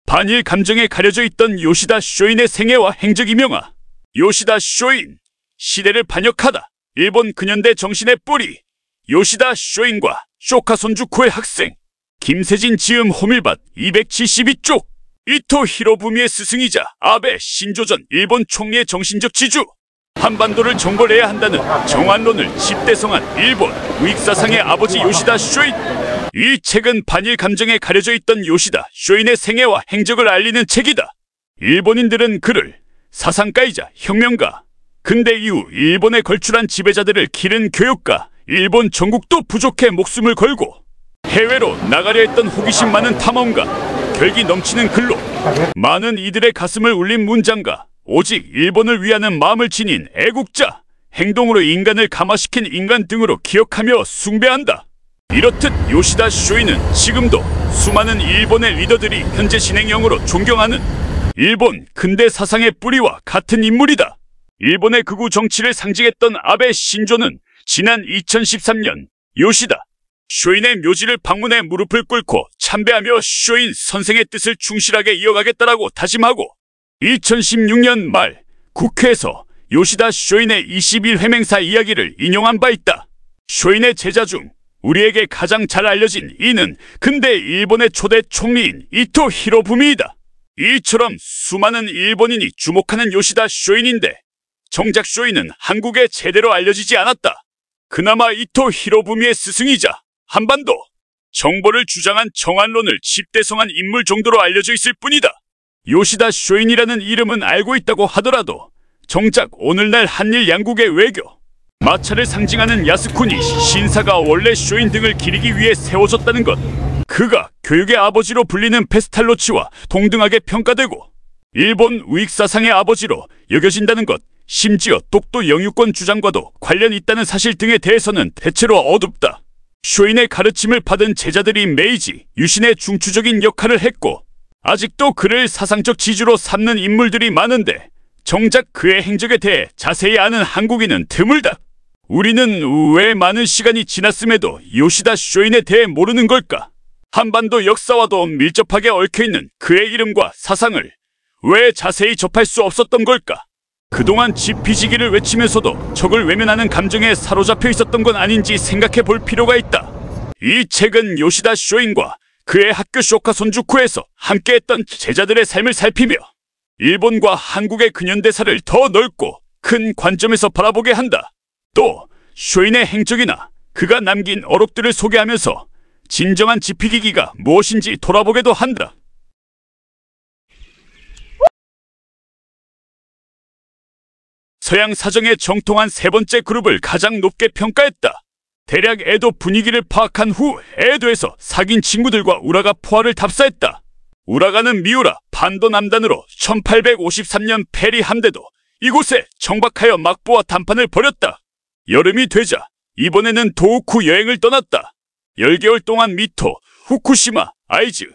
반일 감정에 가려져 있던 요시다 쇼인의 생애와 행적이 명화. 요시다 쇼인, 시대를 반역하다. 일본 근현대 정신의 뿌리. 요시다 쇼인과 쇼카 손주쿠의 학생. 김세진 지음 호밀밭 272쪽. 이토 히로부미의 스승이자 아베 신조 전 일본 총리의 정신적 지주. 한반도를 정벌해야 한다는 정환론을 집대성한 일본 우익사상의 아버지 요시다 쇼인. 이 책은 반일 감정에 가려져 있던 요시다 쇼인의 생애와 행적을 알리는 책이다. 일본인들은 그를 사상가이자 혁명가, 근대 이후 일본에 걸출한 지배자들을 기른 교육가, 일본 전국도 부족해 목숨을 걸고 해외로 나가려 했던 호기심 많은 탐험가, 결기 넘치는 글로 많은 이들의 가슴을 울린 문장가, 오직 일본을 위하는 마음을 지닌 애국자, 행동으로 인간을 감화시킨 인간 등으로 기억하며 숭배한다. 이렇듯 요시다 쇼인은 지금도 수많은 일본의 리더들이 현재 진행형으로 존경하는 일본 근대 사상의 뿌리와 같은 인물이다. 일본의 극우 정치를 상징했던 아베 신조는 지난 2013년 요시다 쇼인의 묘지를 방문해 무릎을 꿇고 참배하며 쇼인 선생의 뜻을 충실하게 이어가겠다라고 다짐하고 2016년 말 국회에서 요시다 쇼인의 21회 맹사 이야기를 인용한 바 있다. 쇼인의 제자 중 우리에게 가장 잘 알려진 이는 근대 일본의 초대 총리인 이토 히로부미이다. 이처럼 수많은 일본인이 주목하는 요시다 쇼인인데 정작 쇼인은 한국에 제대로 알려지지 않았다. 그나마 이토 히로부미의 스승이자 한반도 정벌을 주장한 정환론을 집대성한 인물 정도로 알려져 있을 뿐이다. 요시다 쇼인이라는 이름은 알고 있다고 하더라도 정작 오늘날 한일 양국의 외교, 마차를 상징하는 야스쿠니 신사가 원래 쇼인 등을 기리기 위해 세워졌다는 것, 그가 교육의 아버지로 불리는 페스탈로치와 동등하게 평가되고 일본 우익사상의 아버지로 여겨진다는 것, 심지어 독도 영유권 주장과도 관련이 있다는 사실 등에 대해서는 대체로 어둡다. 쇼인의 가르침을 받은 제자들이 메이지, 유신의 중추적인 역할을 했고 아직도 그를 사상적 지주로 삼는 인물들이 많은데 정작 그의 행적에 대해 자세히 아는 한국인은 드물다. 우리는 왜 많은 시간이 지났음에도 요시다 쇼인에 대해 모르는 걸까? 한반도 역사와도 밀접하게 얽혀있는 그의 이름과 사상을 왜 자세히 접할 수 없었던 걸까? 그동안 지피지기를 외치면서도 적을 외면하는 감정에 사로잡혀 있었던 건 아닌지 생각해 볼 필요가 있다. 이 책은 요시다 쇼인과 그의 학교 쇼카 손주쿠에서 함께했던 제자들의 삶을 살피며 일본과 한국의 근현대사를 더 넓고 큰 관점에서 바라보게 한다. 또 쇼인의 행적이나 그가 남긴 어록들을 소개하면서 진정한 지피기기가 무엇인지 돌아보게도 한다. 서양 사정에 정통한 세 번째 그룹을 가장 높게 평가했다. 대략 에도 분위기를 파악한 후 에도에서 사귄 친구들과 우라가 포화를 답사했다. 우라가는 미우라 반도 남단으로 1853년 페리 함대도 이곳에 정박하여 막부와談判을 벌였다. 여름이 되자 이번에는 도우쿠 여행을 떠났다. 10개월 동안 미토, 후쿠시마, 아이즈,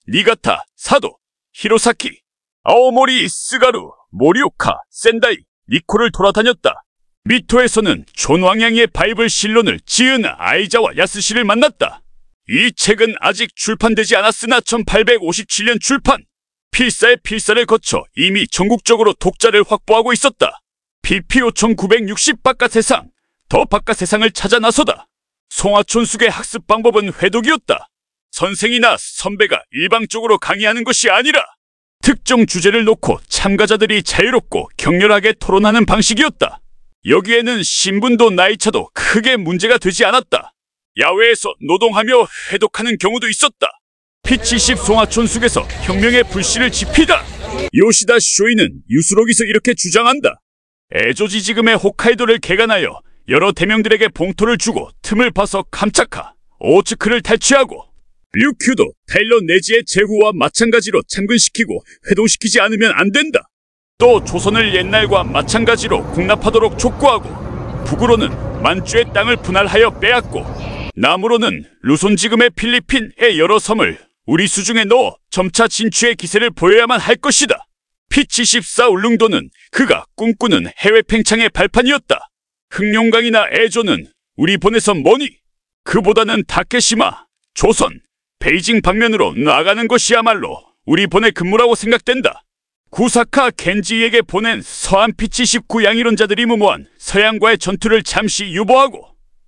니가타, 사도, 히로사키, 아오모리, 스가루, 모리오카, 센다이, 니코를 돌아다녔다. 미토에서는 존왕양이의 바이블 실론을 지은 아이자와 야스시를 만났다. 이 책은 아직 출판되지 않았으나 1857년 출판, 필사의 필사를 거쳐 이미 전국적으로 독자를 확보하고 있었다. PPO 1960 바깥세상, 더 바깥세상을 찾아 나서다. 송하촌숙의 학습 방법은 회독이었다. 선생이나 선배가 일방적으로 강의하는 것이 아니라 특정 주제를 놓고 참가자들이 자유롭고 격렬하게 토론하는 방식이었다. 여기에는 신분도 나이차도 크게 문제가 되지 않았다. 야외에서 노동하며 회독하는 경우도 있었다. P70 송하촌숙에서 혁명의 불씨를 지피다. 요시다 쇼인은 유수록에서 이렇게 주장한다. 에조지 지금의 홋카이도를 개간하여 여러 대명들에게 봉토를 주고 틈을 봐서 캄차카, 오츠크를 탈취하고 류큐도 타일러 내지의 제후와 마찬가지로 참근시키고 회동시키지 않으면 안 된다. 또 조선을 옛날과 마찬가지로 국납하도록 촉구하고 북으로는 만주의 땅을 분할하여 빼앗고 남으로는 루손 지금의 필리핀의 여러 섬을 우리 수중에 넣어 점차 진취의 기세를 보여야만 할 것이다. P74 울릉도는 그가 꿈꾸는 해외 팽창의 발판이었다. 흑룡강이나 에조는 우리 본에서 머니 그보다는 다케시마, 조선, 베이징 방면으로 나가는 것이야말로 우리 본의 근무라고 생각된다. 구사카 겐지에게 보낸 서안 P-79 양이론자들이 무모한 서양과의 전투를 잠시 유보하고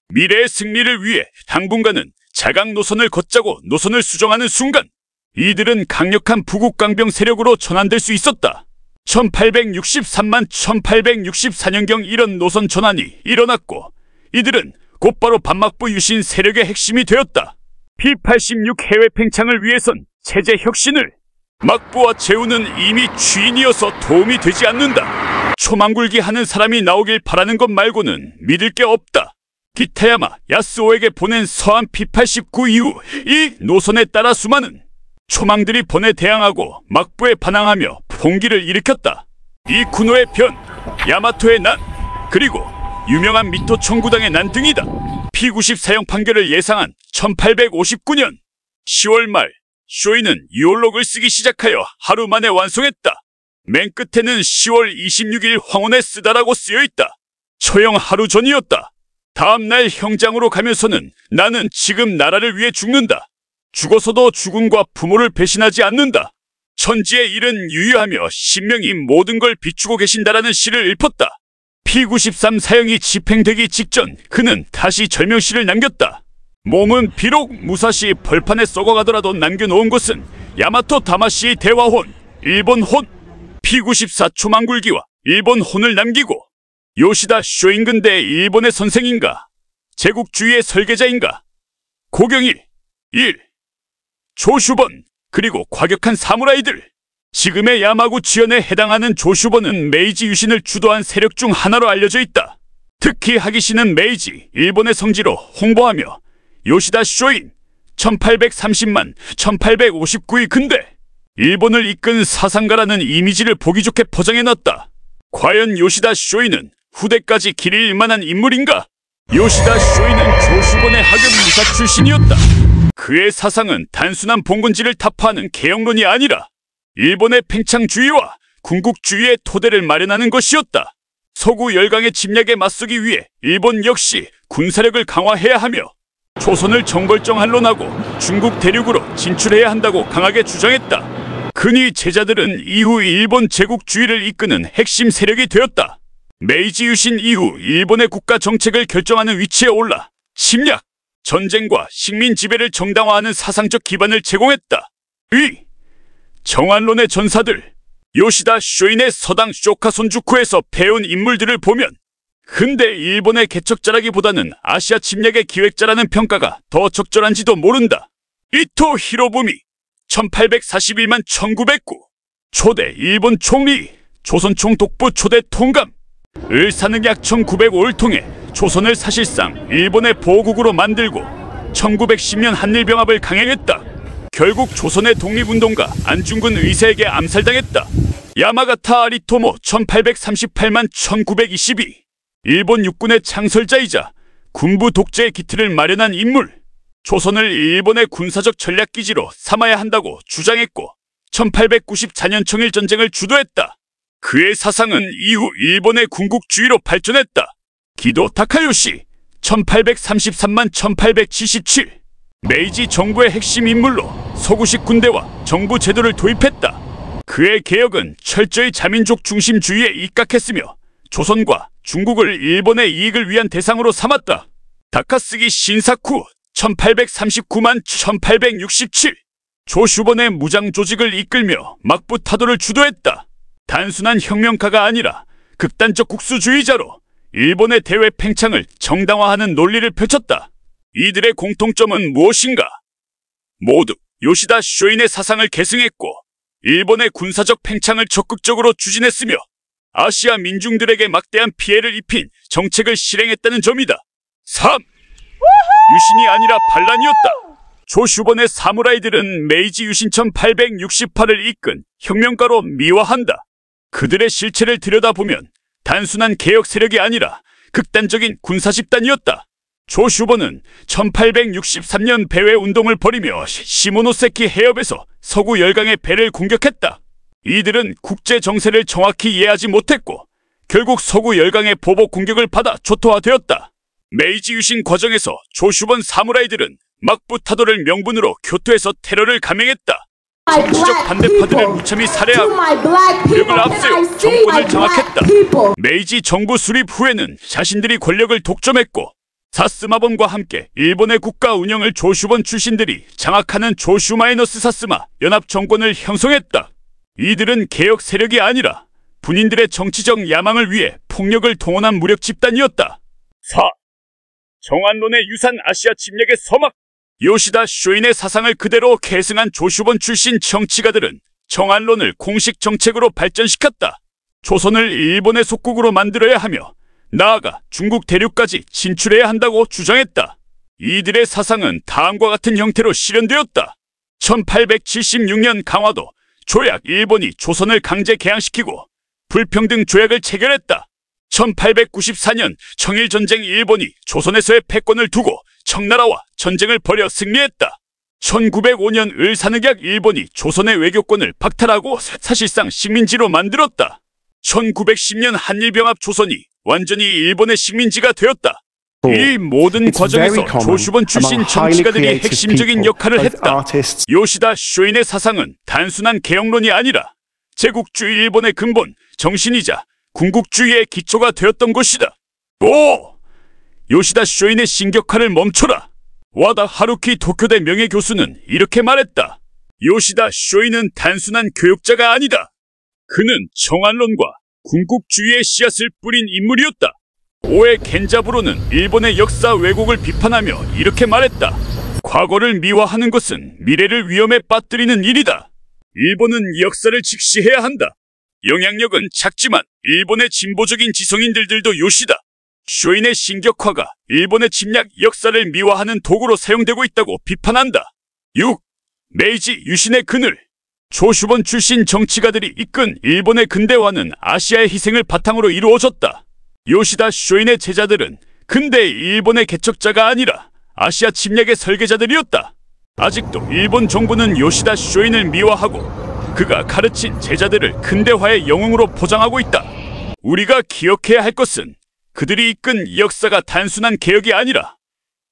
미래의 승리를 위해 당분간은 자강 노선을 걷자고 노선을 수정하는 순간 이들은 강력한 부국 강병 세력으로 전환될 수 있었다. 1863만 1864년경 이런 노선 전환이 일어났고 이들은 곧바로 반막부 유신 세력의 핵심이 되었다. P-86 해외 팽창을 위해선 체제 혁신을 막부와 제우는 이미 주인이어서 도움이 되지 않는다. 초망굴기 하는 사람이 나오길 바라는 것 말고는 믿을 게 없다. 기타야마 야스오에게 보낸 서안 P-89 이후 이 노선에 따라 수많은 초망들이 번에 대항하고 막부에 반항하며 봉기를 일으켰다. 이 쿠노의 변, 야마토의 난, 그리고 유명한 미토 청구당의 난 등이다. P-90 사용 판결을 예상한 1859년 10월 말 쇼이는 유올록을 쓰기 시작하여 하루 만에 완성했다. 맨 끝에는 10월 26일 황혼에 쓰다라고 쓰여있다. 처형 하루 전이었다. 다음날 형장으로 가면서는 나는 지금 나라를 위해 죽는다. 죽어서도 죽음과 부모를 배신하지 않는다. 천지의 일은 유효하며 신명이 모든 걸 비추고 계신다라는 시를 읊었다. P-93 사형이 집행되기 직전 그는 다시 절명시를 남겼다. 몸은 비록 무사시 벌판에 썩어가더라도 남겨놓은 것은 야마토 다마시의 대화혼, 일본 혼, P-94 초망굴기와 일본 혼을 남기고 요시다 쇼인 근대 일본의 선생인가? 제국주의의 설계자인가? 고경일, 1. 조슈번, 그리고 과격한 사무라이들. 지금의 야마구 지연에 해당하는 조슈번은 메이지 유신을 주도한 세력 중 하나로 알려져 있다. 특히 하기시는 메이지, 일본의 성지로 홍보하며 요시다 쇼인, 1830만 1859의 근대 일본을 이끈 사상가라는 이미지를 보기 좋게 포장해놨다. 과연 요시다 쇼인은 후대까지 길 잃을 만한 인물인가? 요시다 쇼인은 조슈번의 하급 무사 출신이었다. 그의 사상은 단순한 봉건지를 타파하는 개혁론이 아니라 일본의 팽창주의와 군국주의의 토대를 마련하는 것이었다. 서구 열강의 침략에 맞서기 위해 일본 역시 군사력을 강화해야 하며 조선을 정벌정한론하고 중국 대륙으로 진출해야 한다고 강하게 주장했다. 그니 제자들은 이후 일본 제국주의를 이끄는 핵심 세력이 되었다. 메이지 유신 이후 일본의 국가 정책을 결정하는 위치에 올라 침략, 전쟁과 식민 지배를 정당화하는 사상적 기반을 제공했다. 위, 정한론의 전사들, 요시다 쇼인의 서당 쇼카 손주쿠에서 배운 인물들을 보면 근대 일본의 개척자라기보다는 아시아 침략의 기획자라는 평가가 더 적절한지도 모른다. 이토 히로부미, 1841만 1909, 초대 일본 총리, 조선총 독부 초대 통감, 을 사는 약 1905를 통해 조선을 사실상 일본의 보호국으로 만들고 1910년 한일병합을 강행했다. 결국 조선의 독립운동가 안중근 의사에게 암살당했다. 야마가타 아리토모 1838만 1922, 일본 육군의 창설자이자 군부 독재의 기틀을 마련한 인물, 조선을 일본의 군사적 전략기지로 삼아야 한다고 주장했고 1894년 청일전쟁을 주도했다. 그의 사상은 이후 일본의 군국주의로 발전했다. 기도 타카요시 1833만 1877, 메이지 정부의 핵심 인물로 서구식 군대와 정부 제도를 도입했다. 그의 개혁은 철저히 자민족 중심주의에 입각했으며 조선과 중국을 일본의 이익을 위한 대상으로 삼았다. 다카스기 신사쿠 1839만 1867, 조슈번의 무장 조직을 이끌며 막부 타도를 주도했다. 단순한 혁명가가 아니라 극단적 국수주의자로 일본의 대외 팽창을 정당화하는 논리를 펼쳤다. 이들의 공통점은 무엇인가? 모두 요시다 쇼인의 사상을 계승했고 일본의 군사적 팽창을 적극적으로 추진했으며 아시아 민중들에게 막대한 피해를 입힌 정책을 실행했다는 점이다. 3. 유신이 아니라 반란이었다. 조슈번의 사무라이들은 메이지 유신 1868을 이끈 혁명가로 미화한다. 그들의 실체를 들여다보면 단순한 개혁 세력이 아니라 극단적인 군사 집단이었다. 조슈번은 1863년 배회 운동을 벌이며 시모노세키 해협에서 서구 열강의 배를 공격했다. 이들은 국제 정세를 정확히 이해하지 못했고 결국 서구 열강의 보복 공격을 받아 초토화되었다. 메이지 유신 과정에서 조슈번 사무라이들은 막부 타도를 명분으로 교토에서 테러를 감행했다. 정치적 반대파들을 무참히 살해하고 권력을 앞세워 정권을 장악했다. 메이지 정부 수립 후에는 자신들이 권력을 독점했고 사스마범과 함께 일본의 국가 운영을 조슈본 출신들이 장악하는 조슈마이너스 사스마 연합 정권을 형성했다. 이들은 개혁 세력이 아니라 군인들의 정치적 야망을 위해 폭력을 동원한 무력 집단이었다. 4. 정안론의 유산 아시아 침략의 서막. 요시다 쇼인의 사상을 그대로 계승한 조슈본 출신 정치가들은 정안론을 공식 정책으로 발전시켰다. 조선을 일본의 속국으로 만들어야 하며 나아가 중국 대륙까지 진출해야 한다고 주장했다. 이들의 사상은 다음과 같은 형태로 실현되었다. 1876년 강화도 조약 일본이 조선을 강제 개항시키고 불평등 조약을 체결했다. 1894년 청일전쟁 일본이 조선에서의 패권을 두고 청나라와 전쟁을 벌여 승리했다. 1905년 을사늑약 일본이 조선의 외교권을 박탈하고 사실상 식민지로 만들었다. 1910년 한일병합 조선이 완전히 일본의 식민지가 되었다. 이 모든 과정에서 조슈본 출신 정치가들이 핵심적인 역할을 했다. 요시다 쇼인의 사상은 단순한 개혁론이 아니라 제국주의 일본의 근본, 정신이자 군국주의의 기초가 되었던 것이다. 5. 요시다 쇼인의 신격화를 멈춰라. 와다 하루키 도쿄대 명예교수는 이렇게 말했다. 요시다 쇼인은 단순한 교육자가 아니다. 그는 정안론과 군국주의의 씨앗을 뿌린 인물이었다. 오에 겐자부로는 일본의 역사 왜곡을 비판하며 이렇게 말했다. 과거를 미화하는 것은 미래를 위험에 빠뜨리는 일이다. 일본은 역사를 직시해야 한다. 영향력은 작지만 일본의 진보적인 지성인들도 요시다 쇼인의 신격화가 일본의 침략 역사를 미화하는 도구로 사용되고 있다고 비판한다. 6. 메이지 유신의 그늘. 조슈본 출신 정치가들이 이끈 일본의 근대화는 아시아의 희생을 바탕으로 이루어졌다. 요시다 쇼인의 제자들은 근대 일본의 개척자가 아니라 아시아 침략의 설계자들이었다. 아직도 일본 정부는 요시다 쇼인을 미화하고 그가 가르친 제자들을 근대화의 영웅으로 포장하고 있다. 우리가 기억해야 할 것은 그들이 이끈 역사가 단순한 개혁이 아니라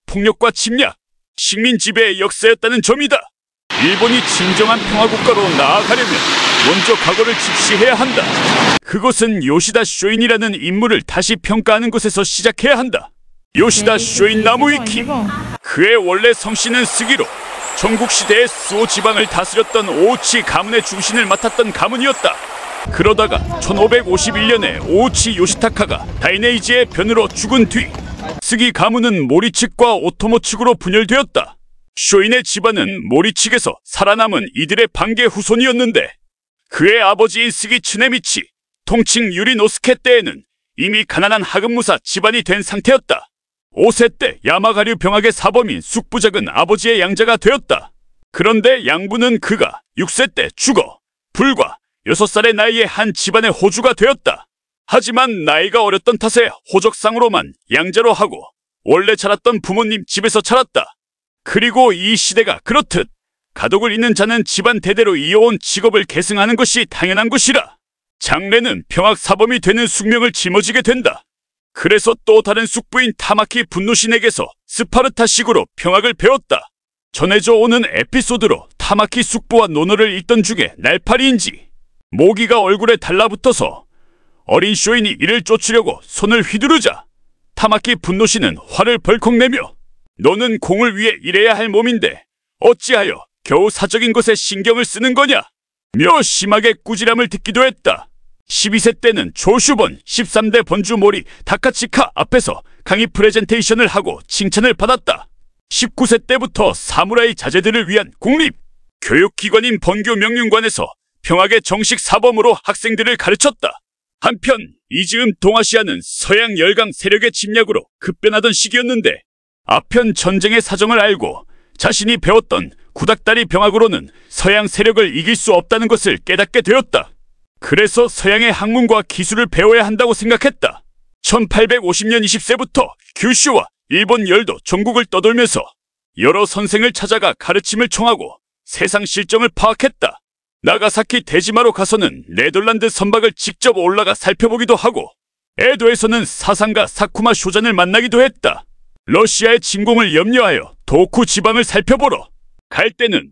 폭력과 침략, 식민 지배의 역사였다는 점이다. 일본이 진정한 평화국가로 나아가려면 먼저 과거를 직시해야 한다. 그것은 요시다 쇼인이라는 인물을 다시 평가하는 것에서 시작해야 한다. 요시다 쇼인 나무위키. 그의 원래 성씨는 스기로 전국시대의 수호 지방을 다스렸던 오우치 가문의 중심을 맡았던 가문이었다. 그러다가 1551년에 오우치 요시타카가 다이네이지의 변으로 죽은 뒤 스기 가문은 모리 측과 오토모 측으로 분열되었다. 쇼인의 집안은 모리 측에서 살아남은 이들의 반계 후손이었는데 그의 아버지인 스기 츠네미치 통칭 유리노스케 때에는 이미 가난한 하급무사 집안이 된 상태였다. 5세 때 야마가류 병학의 사범인 숙부작은 아버지의 양자가 되었다. 그런데 양부는 그가 6세 때 죽어 불과 6살의 나이에 한 집안의 호주가 되었다. 하지만 나이가 어렸던 탓에 호적상으로만 양자로 하고 원래 자랐던 부모님 집에서 자랐다. 그리고 이 시대가 그렇듯 가독을 잇는 자는 집안 대대로 이어온 직업을 계승하는 것이 당연한 것이라 장래는 병학사범이 되는 숙명을 짊어지게 된다. 그래서 또 다른 숙부인 타마키 분노신에게서 스파르타식으로 병학을 배웠다. 전해져 오는 에피소드로 타마키 숙부와 논어를 읽던 중에 날파리인지 모기가 얼굴에 달라붙어서 어린 쇼인이 이를 쫓으려고 손을 휘두르자 타마키 분노신은 화를 벌컥 내며 너는 공을 위해 일해야 할 몸인데 어찌하여 겨우 사적인 것에 신경을 쓰는 거냐? 며 심하게 꾸지람을 듣기도 했다. 12세 때는 조슈본 13대 번주 모리 다카치카 앞에서 강의 프레젠테이션을 하고 칭찬을 받았다. 19세 때부터 사무라이 자제들을 위한 공립 교육기관인 번교 명륜관에서 평학의 정식 사범으로 학생들을 가르쳤다. 한편 이즈음 동아시아는 서양 열강 세력의 침략으로 급변하던 시기였는데 아편 전쟁의 사정을 알고 자신이 배웠던 구닥다리 병학으로는 서양 세력을 이길 수 없다는 것을 깨닫게 되었다. 그래서 서양의 학문과 기술을 배워야 한다고 생각했다. 1850년 20세부터 규슈와 일본 열도 전국을 떠돌면서 여러 선생을 찾아가 가르침을 청하고 세상 실정을 파악했다. 나가사키 데지마로 가서는 네덜란드 선박을 직접 올라가 살펴보기도 하고 에도에서는 사상가 사쿠마 쇼잔을 만나기도 했다. 러시아의 진공을 염려하여 도쿠 지방을 살펴보러 갈 때는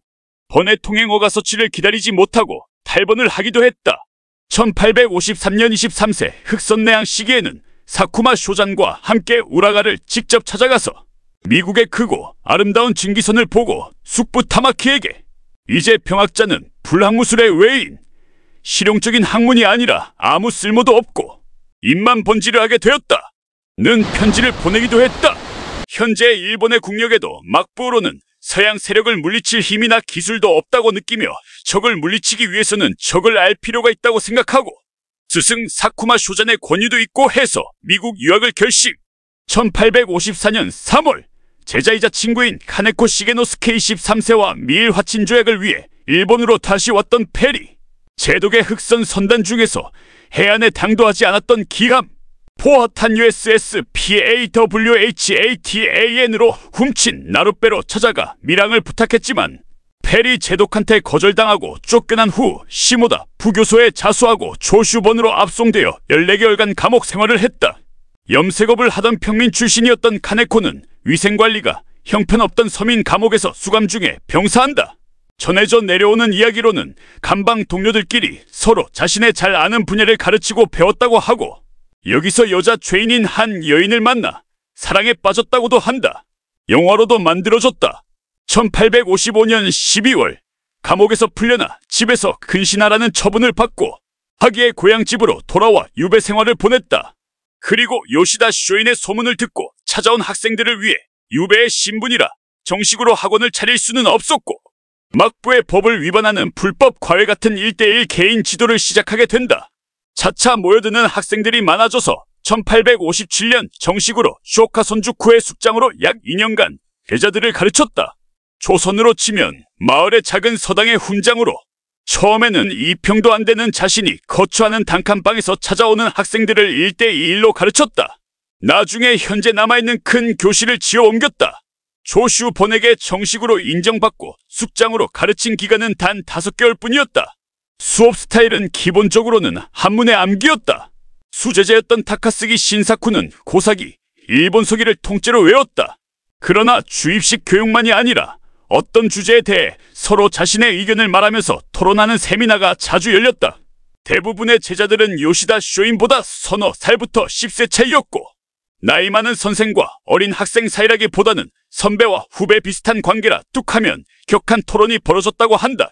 번의 통행 허가 서치를 기다리지 못하고 탈번을 하기도 했다. 1853년 23세 흑선내양 시기에는 사쿠마 쇼잔과 함께 우라가를 직접 찾아가서 미국의 크고 아름다운 증기선을 보고 숙부 타마키에게 이제 병학자는 불학무술의 외인, 실용적인 학문이 아니라 아무 쓸모도 없고 입만 번지르 하게 되었다. 는 편지를 보내기도 했다. 현재 일본의 국력에도 막부로는 서양 세력을 물리칠 힘이나 기술도 없다고 느끼며 적을 물리치기 위해서는 적을 알 필요가 있다고 생각하고 스승 사쿠마 쇼잔의 권유도 있고 해서 미국 유학을 결심. 1854년 3월 제자이자 친구인 카네코 시게노스케 23세와 미일 화친 조약을 위해 일본으로 다시 왔던 페리. 제독의 흑선 선단 중에서 해안에 당도하지 않았던 기함 포화탄 USS PAWHATAN으로 훔친 나룻배로 찾아가 밀항을 부탁했지만 페리 제독한테 거절당하고 쫓겨난 후 시모다 부교소에 자수하고 조슈번으로 압송되어 14개월간 감옥 생활을 했다. 염색업을 하던 평민 출신이었던 카네코는 위생관리가 형편없던 서민 감옥에서 수감 중에 병사한다. 전해져 내려오는 이야기로는 감방 동료들끼리 서로 자신의 잘 아는 분야를 가르치고 배웠다고 하고 여기서 여자 죄인인 한 여인을 만나 사랑에 빠졌다고도 한다. 영화로도 만들어졌다. 1855년 12월 감옥에서 풀려나 집에서 근신하라는 처분을 받고 하기의 고향집으로 돌아와 유배 생활을 보냈다. 그리고 요시다 쇼인의 소문을 듣고 찾아온 학생들을 위해 유배의 신분이라 정식으로 학원을 차릴 수는 없었고 막부의 법을 위반하는 불법 과외 같은 1:1 개인 지도를 시작하게 된다. 차차 모여드는 학생들이 많아져서 1857년 정식으로 쇼카 손주쿠의 숙장으로 약 2년간 계자들을 가르쳤다. 조선으로 치면 마을의 작은 서당의 훈장으로 처음에는 2평도 안 되는 자신이 거주하는 단칸방에서 찾아오는 학생들을 1:2로 가르쳤다. 나중에 현재 남아있는 큰 교실을 지어 옮겼다. 조슈 번에게 정식으로 인정받고 숙장으로 가르친 기간은 단 5개월 뿐이었다. 수업 스타일은 기본적으로는 한문의 암기였다. 수제자였던 타카스기 신사쿠는 고사기, 일본서기를 통째로 외웠다. 그러나 주입식 교육만이 아니라 어떤 주제에 대해 서로 자신의 의견을 말하면서 토론하는 세미나가 자주 열렸다. 대부분의 제자들은 요시다 쇼인보다 서너 살부터 10세 차이였고 나이 많은 선생과 어린 학생 사이라기보다는 선배와 후배 비슷한 관계라 뚝하면 격한 토론이 벌어졌다고 한다.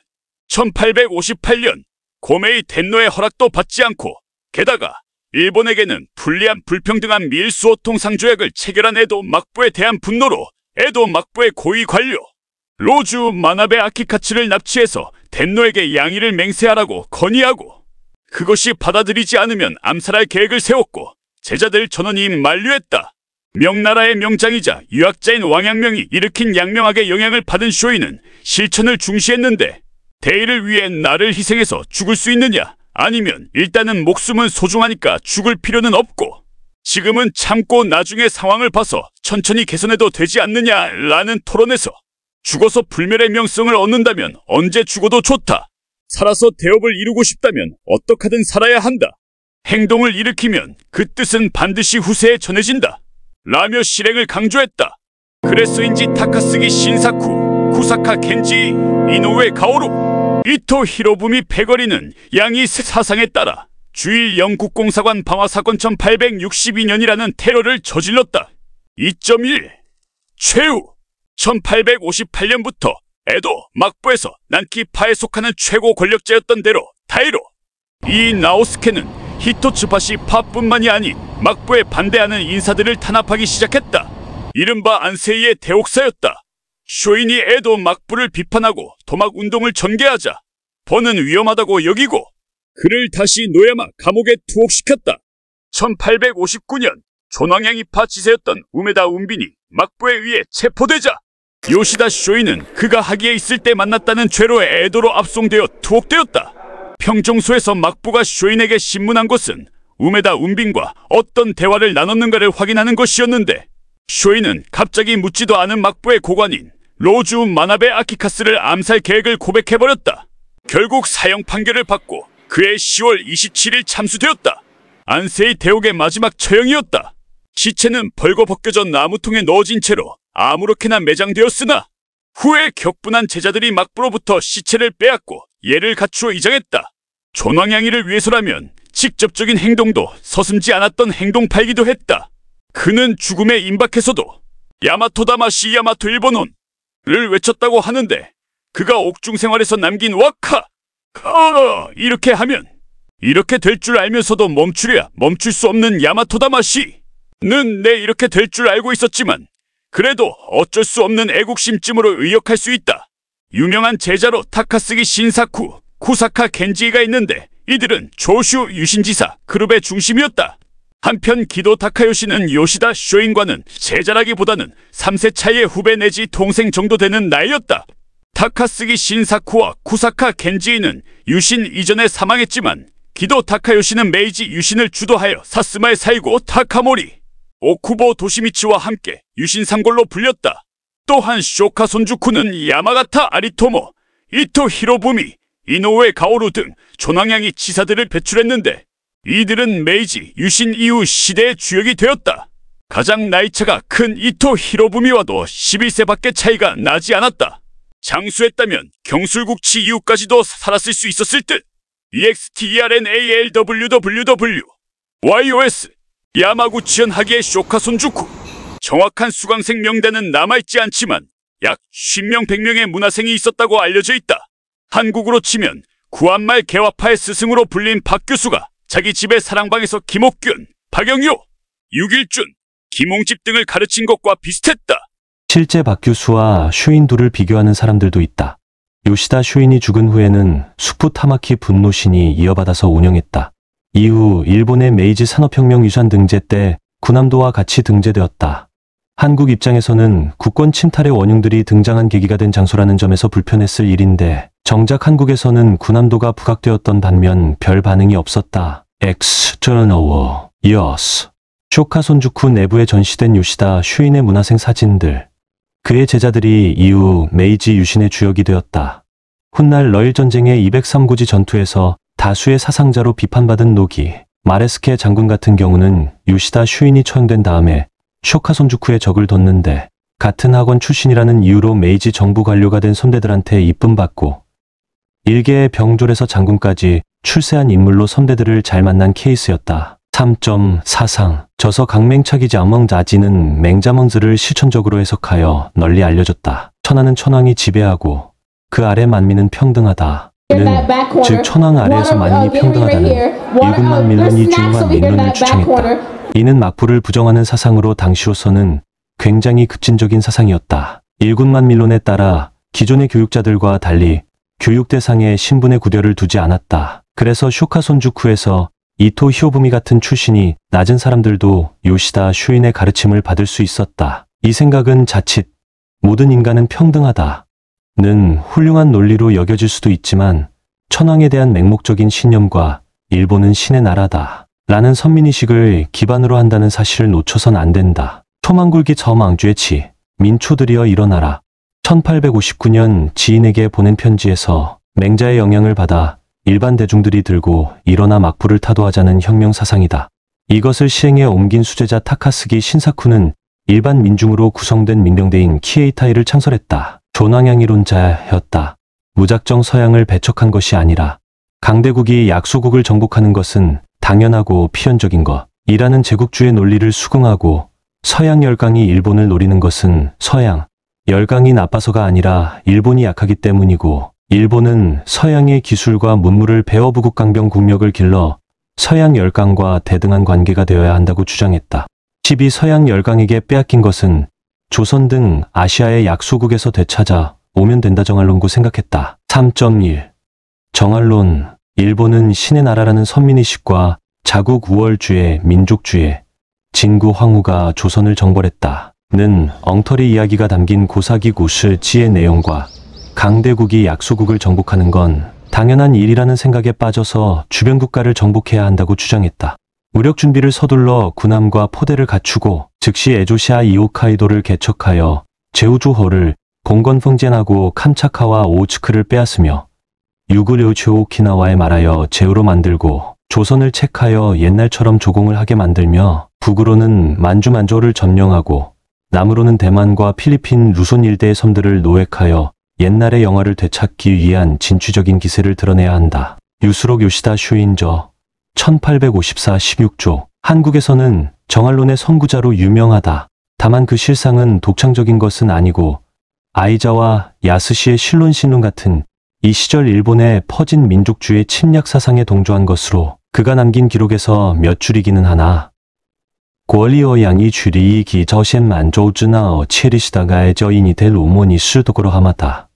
1858년 고메이 덴노의 허락도 받지 않고 게다가 일본에게는 불리한 불평등한 밀수호통 상조약을 체결한 에도 막부에 대한 분노로 에도 막부의 고위 관료 로주 마나베 아키카츠를 납치해서 덴노에게 양의를 맹세하라고 건의하고 그것이 받아들이지 않으면 암살할 계획을 세웠고 제자들 전원이 만류했다. 명나라의 명장이자 유학자인 왕양명이 일으킨 양명학의 영향을 받은 쇼인은 실천을 중시했는데 대의를 위해 나를 희생해서 죽을 수 있느냐 아니면 일단은 목숨은 소중하니까 죽을 필요는 없고 지금은 참고 나중에 상황을 봐서 천천히 개선해도 되지 않느냐라는 토론에서 죽어서 불멸의 명성을 얻는다면 언제 죽어도 좋다. 살아서 대업을 이루고 싶다면 어떡하든 살아야 한다. 행동을 일으키면 그 뜻은 반드시 후세에 전해진다. 라며 실행을 강조했다. 그래서인지 타카스기 신사쿠, 쿠사카 켄지, 이노우에 가오루, 이토 히로부미 패거리는 양이 사상에 따라 주일 영국공사관 방화사건 1862년이라는 테러를 저질렀다. 2.1 최후 1858년부터 에도 막부에서 난키파에 속하는 최고 권력자였던 대로 다이로 이 나오스케는 히토츠파시 파뿐만이 아닌 막부에 반대하는 인사들을 탄압하기 시작했다. 이른바 안세이의 대옥사였다. 쇼인이 에도 막부를 비판하고 도막운동을 전개하자 번은 위험하다고 여기고 그를 다시 노야마 감옥에 투옥시켰다. 1859년 존왕양이파 지세였던 우메다 운빈이 막부에 의해 체포되자 요시다 쇼인은 그가 하기에 있을 때 만났다는 죄로 에도로 압송되어 투옥되었다. 평정소에서 막부가 쇼인에게 신문한 것은 우메다 운빈과 어떤 대화를 나눴는가를 확인하는 것이었는데 쇼인은 갑자기 묻지도 않은 막부의 고관인 로주 마나베 아키카스를 암살 계획을 고백해버렸다. 결국 사형 판결을 받고 그해 10월 27일 참수되었다. 안세이 대옥의 마지막 처형이었다. 시체는 벌거벗겨져 나무통에 넣어진 채로 아무렇게나 매장되었으나 후에 격분한 제자들이 막부로부터 시체를 빼앗고 예를 갖추어 이장했다. 존왕양이를 위해서라면 직접적인 행동도 서슴지 않았던 행동 팔기도 했다. 그는 죽음에 임박해서도 야마토다마시 야마토 일본혼을 외쳤다고 하는데 그가 옥중 생활에서 남긴 와카 이렇게 하면 이렇게 될 줄 알면서도 멈추려야 멈출 수 없는 야마토다마시는 내 이렇게 될 줄 알고 있었지만 그래도 어쩔 수 없는 애국심쯤으로 의역할 수 있다. 유명한 제자로 타카스기 신사쿠, 쿠사카 겐지가 있는데 이들은 조슈 유신지사 그룹의 중심이었다. 한편 기도 타카요시는 요시다 쇼인과는 제자라기보다는 3세 차이의 후배 내지 동생 정도 되는 나이였다. 타카스기 신사쿠와 쿠사카 겐지이는 유신 이전에 사망했지만 기도 타카요시는 메이지 유신을 주도하여 사스마에 살고 타카모리, 오쿠보 도시미치와 함께 유신 삼골로 불렸다. 또한 쇼카 손주쿠는 야마가타 아리토모, 이토 히로부미, 이노우에 가오루 등 존왕양이 치사들을 배출했는데 이들은 메이지 유신 이후 시대의 주역이 되었다. 가장 나이차가 큰 이토 히로부미와도 11세밖에 차이가 나지 않았다. 장수했다면 경술국치 이후까지도 살았을 수 있었을 듯. EXTERNALWWW YOS 야마구치현 하기의 쇼카 손주쿠. 정확한 수강생 명단은 남아있지 않지만 약 50명 100명의 문화생이 있었다고 알려져 있다. 한국으로 치면 구한말 개화파의 스승으로 불린 박 교수가 자기 집의 사랑방에서 김옥균, 박영효, 유길준, 김홍집 등을 가르친 것과 비슷했다. 실제 박 교수와 슈인 둘을 비교하는 사람들도 있다. 요시다 슈인이 죽은 후에는 수프 타마키 분노신이 이어받아서 운영했다. 이후 일본의 메이지 산업혁명 유산 등재 때 군함도와 같이 등재되었다. 한국 입장에서는 국권 침탈의 원흉들이 등장한 계기가 된 장소라는 점에서 불편했을 일인데 정작 한국에서는 군함도가 부각되었던 반면 별 반응이 없었다. External Years 쇼카 손주쿠 내부에 전시된 요시다 슈인의 문화생 사진들. 그의 제자들이 이후 메이지 유신의 주역이 되었다. 훗날 러일 전쟁의 203고지 전투에서 다수의 사상자로 비판받은 노기, 마레스케 장군 같은 경우는 요시다 슈인이 처형된 다음에 쇼카 손주쿠의 적을 뒀는데 같은 학원 출신이라는 이유로 메이지 정부 관료가 된 선대들한테 이쁨받고 일개의 병졸에서 장군까지 출세한 인물로 선대들을 잘 만난 케이스였다. 3점 사상 저서 강맹차기지 아멍자지는 맹자멍즈를 실천적으로 해석하여 널리 알려졌다. 천하는 천왕이 지배하고 그 아래 만민은 평등하다. 즉 천왕 아래에서 만민이 평등하다는 일군만 밀론이 중요한 민론을 주창했다. 이는 막부를 부정하는 사상으로 당시로서는 굉장히 급진적인 사상이었다. 일군만 밀론에 따라 기존의 교육자들과 달리 교육 대상에 신분의 구별을 두지 않았다. 그래서 쇼카 손주쿠에서 이토 히오부미 같은 출신이 낮은 사람들도 요시다 슈인의 가르침을 받을 수 있었다. 이 생각은 자칫 모든 인간은 평등하다는 훌륭한 논리로 여겨질 수도 있지만 천황에 대한 맹목적인 신념과 일본은 신의 나라다 라는 선민의식을 기반으로 한다는 사실을 놓쳐선 안 된다. 초망굴기 저망주의치 민초들이여 일어나라. 1859년 지인에게 보낸 편지에서 맹자의 영향을 받아 일반 대중들이 들고 일어나 막부를 타도하자는 혁명 사상이다. 이것을 시행에 옮긴 수제자 타카스기 신사쿠는 일반 민중으로 구성된 민병대인 키에이타이를 창설했다. 존왕양이론자였다. 무작정 서양을 배척한 것이 아니라 강대국이 약소국을 정복하는 것은 당연하고 필연적인 것이라는 제국주의 논리를 수긍하고 서양 열강이 일본을 노리는 것은 서양 열강이 나빠서가 아니라 일본이 약하기 때문이고 일본은 서양의 기술과 문물을 배워 부국강병 국력을 길러 서양 열강과 대등한 관계가 되어야 한다고 주장했다. 12 서양 열강에게 빼앗긴 것은 조선 등 아시아의 약소국에서 되찾아 오면 된다 정할론고 생각했다. 3.1 정할론 일본은 신의 나라라는 선민의식과 자국 우월주의, 민족주의, 진구 황후가 조선을 정벌했다. 는 엉터리 이야기가 담긴 고사기 고실지의 내용과 강대국이 약소국을 정복하는 건 당연한 일이라는 생각에 빠져서 주변 국가를 정복해야 한다고 주장했다. 무력 준비를 서둘러 군함과 포대를 갖추고 즉시 에조시아 이오카이도를 개척하여 제우주호를 공건펑젠하고 캄차카와 오우츠크를 빼앗으며 유구료초 오키나와에 말하여 제우로 만들고 조선을 책하여 옛날처럼 조공을 하게 만들며 북으로는 만주만조를 점령하고 남으로는 대만과 필리핀 루손 일대의 섬들을 노획하여 옛날의 영화를 되찾기 위한 진취적인 기세를 드러내야 한다. 유수록 요시다 쇼인저 1854-16조 한국에서는 정알론의 선구자로 유명하다. 다만 그 실상은 독창적인 것은 아니고 아이자와 야스시의 실론신론 같은 이 시절 일본의 퍼진 민족주의 침략 사상에 동조한 것으로 그가 남긴 기록에서 몇 줄이기는 하나. 国立어양이 줄이 기 저센만 조즈나어 체리시다가 저인이 될 오모니 수도그로 하마다.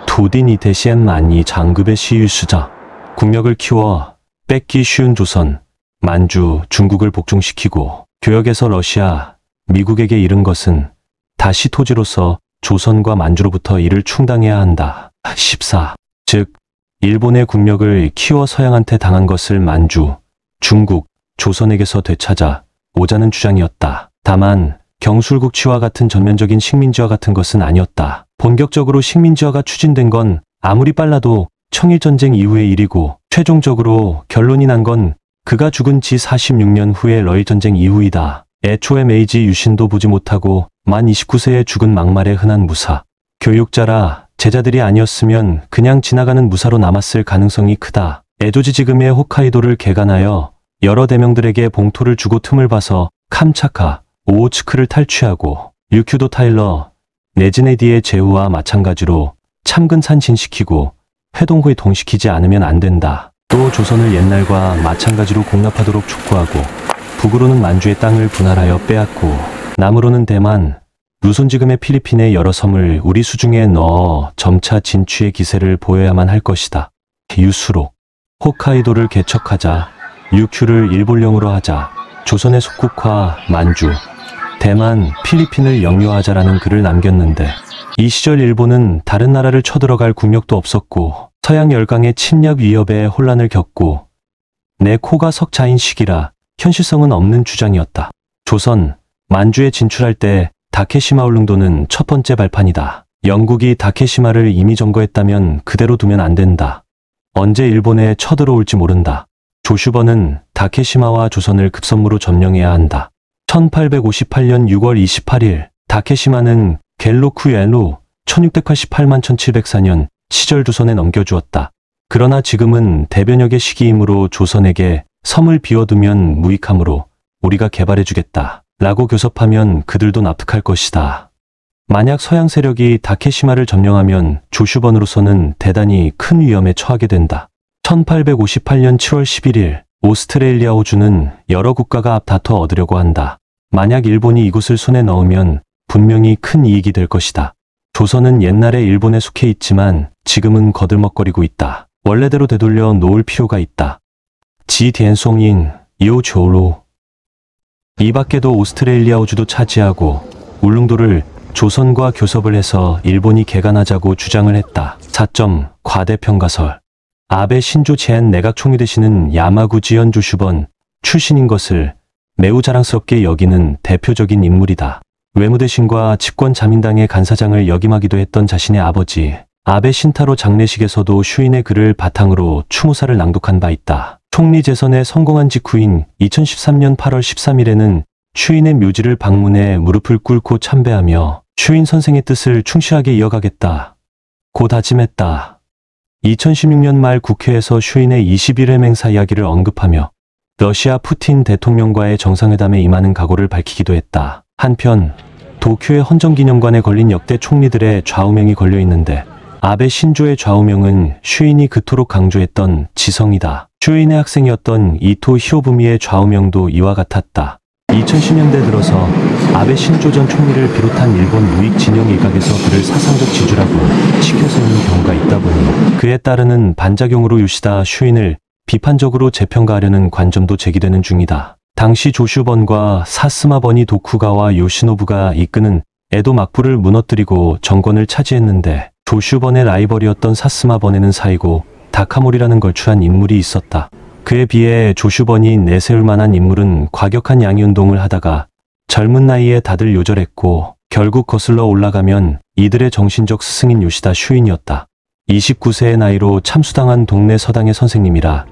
도딘이 대시엔만이 장급의 시유수자. 국력을 키워 뺏기 쉬운 조선, 만주, 중국을 복종시키고 교역에서 러시아, 미국에게 이른 것은 다시 토지로서 조선과 만주로부터 이를 충당해야 한다. 14. 즉, 일본의 국력을 키워 서양한테 당한 것을 만주, 중국, 조선에게서 되찾아 오자는 주장이었다. 다만 경술국치와 같은 전면적인 식민지화 같은 것은 아니었다. 본격적으로 식민지화가 추진된 건 아무리 빨라도 청일전쟁 이후의 일이고 최종적으로 결론이 난 건 그가 죽은 지 46년 후의 러일전쟁 이후이다. 애초에 메이지 유신도 보지 못하고 만 29세에 죽은 막말의 흔한 무사. 교육자라 제자들이 아니었으면 그냥 지나가는 무사로 남았을 가능성이 크다. 에조지 지금의 홋카이도를 개간하여 여러 대명들에게 봉토를 주고 틈을 봐서 캄차카, 오호츠크를 탈취하고 류큐도 타일러, 네즈네디의 제후와 마찬가지로 참근산신시키고 회동회 동시키지 않으면 안 된다. 또 조선을 옛날과 마찬가지로 공납하도록 촉구하고 북으로는 만주의 땅을 분할하여 빼앗고 남으로는 대만, 루손 지금의 필리핀의 여러 섬을 우리 수중에 넣어 점차 진취의 기세를 보여야만 할 것이다. 유수록, 홋카이도를 개척하자, 류큐를 일본령으로 하자, 조선의 속국화, 만주, 대만, 필리핀을 영유하자라는 글을 남겼는데 이 시절 일본은 다른 나라를 쳐들어갈 국력도 없었고 서양 열강의 침략 위협에 혼란을 겪고 내 코가 석자인 시기라 현실성은 없는 주장이었다. 조선, 만주에 진출할 때 다케시마 울릉도는 첫 번째 발판이다. 영국이 다케시마를 이미 점거했다면 그대로 두면 안 된다. 언제 일본에 쳐들어올지 모른다. 조슈번은 다케시마와 조선을 급선무로 점령해야 한다. 1858년 6월 28일 다케시마는 겔로쿠엘로 1688만 1704년 시절 조선에 넘겨주었다. 그러나 지금은 대변역의 시기이므로 조선에게 섬을 비워두면 무익하므로 우리가 개발해주겠다 라고 교섭하면 그들도 납득할 것이다. 만약 서양 세력이 다케시마를 점령하면 조슈번으로서는 대단히 큰 위험에 처하게 된다. 1858년 7월 11일 오스트레일리아 호주는 여러 국가가 앞다퉈 얻으려고 한다. 만약 일본이 이곳을 손에 넣으면 분명히 큰 이익이 될 것이다. 조선은 옛날에 일본에 속해 있지만 지금은 거들먹거리고 있다. 원래대로 되돌려 놓을 필요가 있다. 지디엔송인 이오조로. 이 밖에도 오스트레일리아 호주도 차지하고 울릉도를 조선과 교섭을 해서 일본이 개간하자고 주장을 했다. 4점 과대평가설. 아베 신조 제한 내각 총리 되시는 야마구지현 조슈번 출신인 것을 매우 자랑스럽게 여기는 대표적인 인물이다. 외무대신과 집권 자민당의 간사장을 역임하기도 했던 자신의 아버지 아베 신타로 장례식에서도 슈인의 글을 바탕으로 추모사를 낭독한 바 있다. 총리 재선에 성공한 직후인 2013년 8월 13일에는 슈인의 묘지를 방문해 무릎을 꿇고 참배하며 슈인 선생의 뜻을 충실하게 이어가겠다 고 다짐했다. 2016년 말 국회에서 슈인의 21회 맹사 이야기를 언급하며 러시아 푸틴 대통령과의 정상회담에 임하는 각오를 밝히기도 했다. 한편 도쿄의 헌정기념관에 걸린 역대 총리들의 좌우명이 걸려 있는데 아베 신조의 좌우명은 슈인이 그토록 강조했던 지성이다. 슈인의 학생이었던 이토 히오부미의 좌우명도 이와 같았다. 2010년대 들어서 아베 신조 전 총리를 비롯한 일본 우익 진영 일각에서 그를 사상적 지주라고 치켜세우는 경우가 있다 보니 그에 따르는 반작용으로 요시다 슈인을 비판적으로 재평가하려는 관점도 제기되는 중이다. 당시 조슈번과 사스마번이 도쿠가와 요시노부가 이끄는 에도 막부를 무너뜨리고 정권을 차지했는데 조슈번의 라이벌이었던 사스마번에는 사이고 다카모리라는 걸출한 인물이 있었다. 그에 비해 조슈번이 내세울 만한 인물은 과격한 양위운동을 하다가 젊은 나이에 다들 요절했고 결국 거슬러 올라가면 이들의 정신적 스승인 요시다 슈인이었다. 29세의 나이로 참수당한 동네 서당의 선생님이라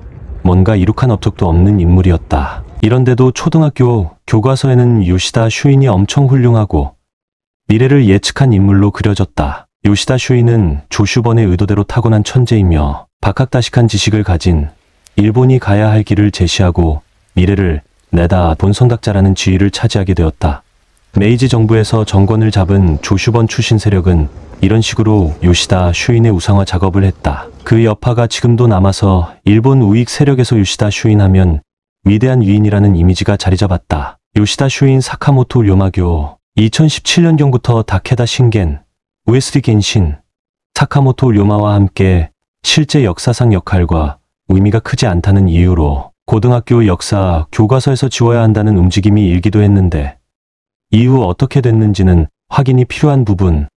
뭔가 이룩한 업적도 없는 인물이었다. 이런데도 초등학교 교과서에는 요시다 쇼인이 엄청 훌륭하고 미래를 예측한 인물로 그려졌다. 요시다 쇼인은 조슈번의 의도대로 타고난 천재이며 박학다식한 지식을 가진 일본이 가야 할 길을 제시하고 미래를 내다본 선각자라는 지위를 차지하게 되었다. 메이지 정부에서 정권을 잡은 조슈번 출신 세력은 이런 식으로 요시다 쇼인의 우상화 작업을 했다. 그 여파가 지금도 남아서 일본 우익 세력에서 요시다 쇼인 하면 위대한 위인이라는 이미지가 자리 잡았다. 요시다 쇼인 사카모토 료마교 2017년경부터 다케다 신겐, 우에스리 겐신, 사카모토 료마와 함께 실제 역사상 역할과 의미가 크지 않다는 이유로 고등학교 역사 교과서에서 지워야 한다는 움직임이 일기도 했는데 이후 어떻게 됐는지는 확인이 필요한 부분.